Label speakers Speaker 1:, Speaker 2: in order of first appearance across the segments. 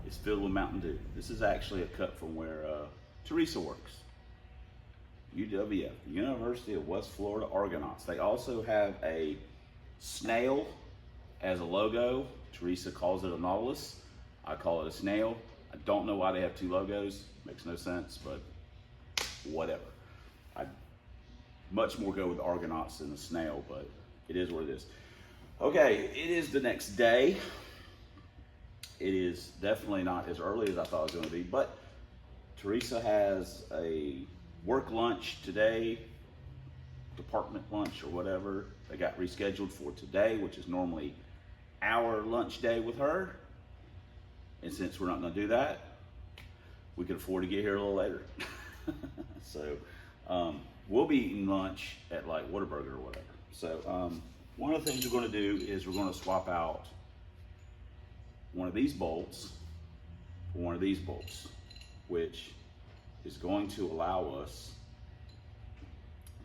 Speaker 1: is filled with Mountain Dew. This is actually a cut from where Teresa works. UWF, the University of West Florida Argonauts. They also have a snail as a logo. Teresa calls it a nautilus. I call it a snail. I don't know why they have two logos. Makes no sense, but whatever. I'd much more go with the Argonauts than the snail, but it is what it is. Okay, it is the next day. It is definitely not as early as I thought it was going to be, but Teresa has a work lunch today, department lunch or whatever. They got rescheduled for today, which is normally our lunch day with her. And since we're not going to do that, we can afford to get here a little later. So we'll be eating lunch at like Whataburger or whatever. So one of the things we're going to do is we're going to swap out one of these bolts for one of these bolts, which is going to allow us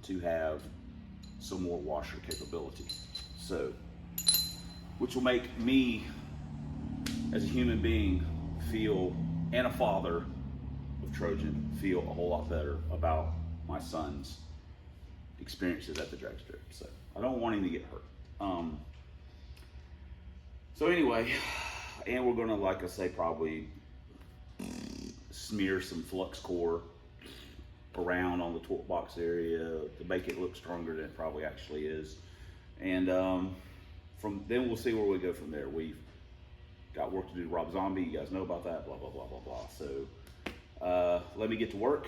Speaker 1: to have some more washer capability. So, which will make me as a human being feel, and a father of Trojan, feel a whole lot better about my son's experiences at the drag strip. So I don't want him to get hurt. So anyway, and we're gonna, like I say, probably smear some flux core around on the torque box area to make it look stronger than it probably actually is. And from then we'll see where we go from there. We've got work to do to Rob Zombie. You guys know about that, blah, blah, blah, blah, blah. So let me get to work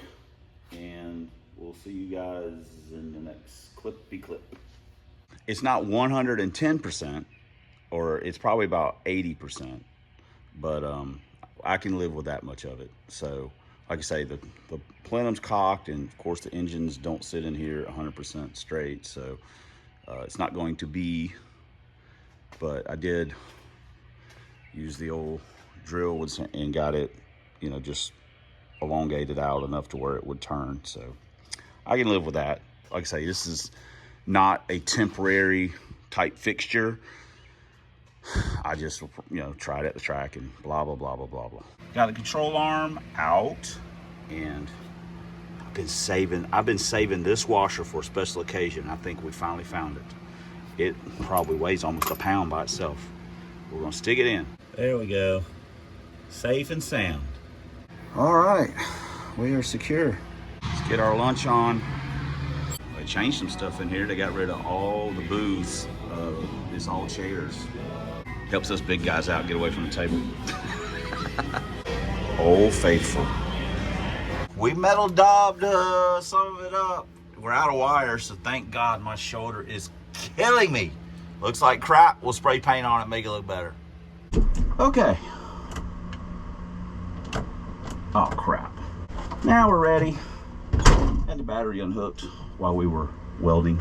Speaker 1: and we'll see you guys in the next clippy clip. It's not 110%, or it's probably about 80%, but I can live with that much of it. So like I say, the plenum's cocked, and of course the engines don't sit in here 100% straight, so it's not going to be, but I did use the old drill and got it, you know, just elongated out enough to where it would turn. So I can live with that. Like I say, this is not a temporary type fixture. I just, you know, tried at the track and blah, blah, blah, blah, blah, blah. Got the control arm out, and I've been saving this washer for a special occasion. I think we finally found it. It probably weighs almost a pound by itself. We're gonna stick it in. There we go. Safe and sound. All right, we are secure. Let's get our lunch on. They changed some stuff in here. They got rid of all the booths. It's all chairs. Helps us big guys out get away from the table. Old Faithful. We metal daubed some of it up. We're out of wire, so thank God my shoulder is killing me. Looks like crap. We'll spray paint on it, make it look better. Okay. Oh crap. Now we're ready. Had the battery unhooked while we were welding.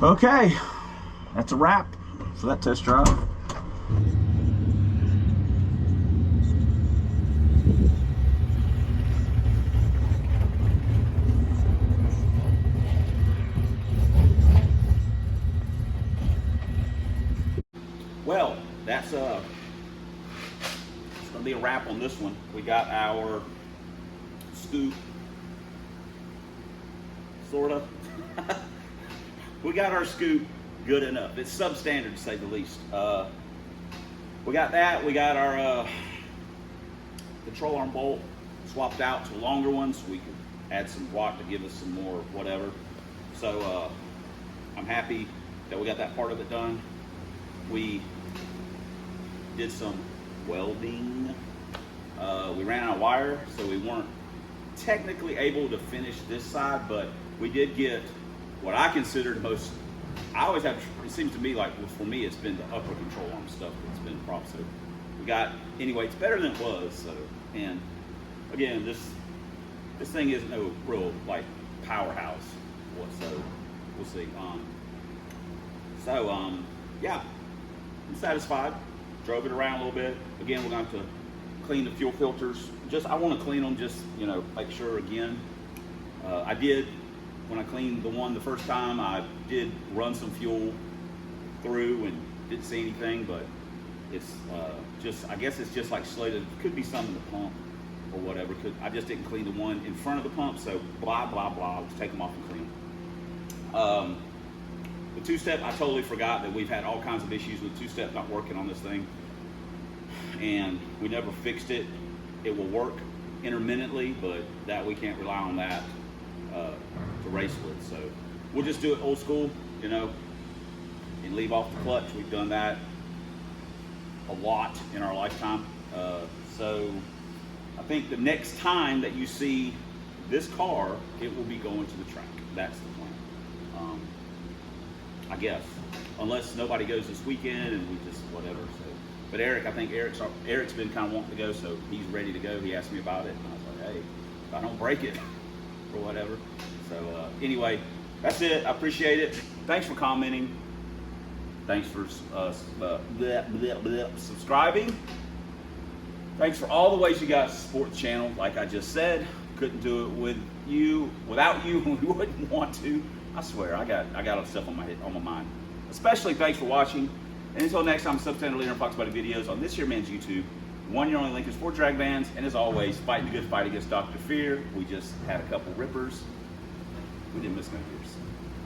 Speaker 1: Okay, that's a wrap for that test drive. Well, that's it's gonna be a wrap on this one. We got our scoop, sorta. We got our scoop good enough. It's substandard to say the least. We got that. We got our control arm bolt swapped out to longer ones. So we could add some watt to give us some more whatever. So I'm happy that we got that part of it done. We did some welding. We ran out of wire, so we weren't technically able to finish this side, but we did get what I considered most. I always have, it seems to me like, well, for me, it's been the upper control arm stuff that's been the problem. So we got, anyway, it's better than it was. So, and again, this thing isn't no real like powerhouse. So we'll see. Yeah, I'm satisfied. Drove it around a little bit. Again, we're going to have to clean the fuel filters. I want to clean them, just, you know, make sure again. I did, when I cleaned the one the first time, I did run some fuel through and didn't see anything, but it's I guess it's just like slated. Could be some in the pump or whatever. I just didn't clean the one in front of the pump, so blah, blah, blah. Let's take them off and clean them. The two-step, I totally forgot that we've had all kinds of issues with two-step not working on this thing, and we never fixed it. It will work intermittently, but that we can't rely on that to race with. So we'll just do it old school, you know, and leave off the clutch. We've done that a lot in our lifetime. So I think the next time that you see this car, it will be going to the track. That's the plan. I guess, unless nobody goes this weekend and we just whatever. So, but Eric, I think Eric's been kind of wanting to go, so he's ready to go. He asked me about it, and I was like, hey, if I don't break it or whatever. So anyway, that's it. I appreciate it. Thanks for commenting. Thanks for subscribing. Thanks for all the ways you guys support the channel. Like I just said, couldn't do it without you. We wouldn't want to. I swear, I got stuff on my mind. Especially thanks for watching. And until next time, substandard leader and Fox Body videos on this here man's YouTube. One year only link is for drag bands, and as always, fighting the good fight against Dr. Fear. We just had a couple rippers. We didn't miss no years.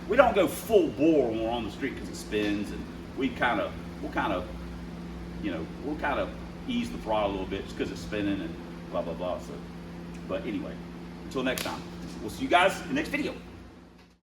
Speaker 1: We don't go full bore when we're on the street because it spins, and we'll kind of ease the throttle a little bit just because it's spinning and blah blah blah. So, but anyway, until next time, we'll see you guys in the next video.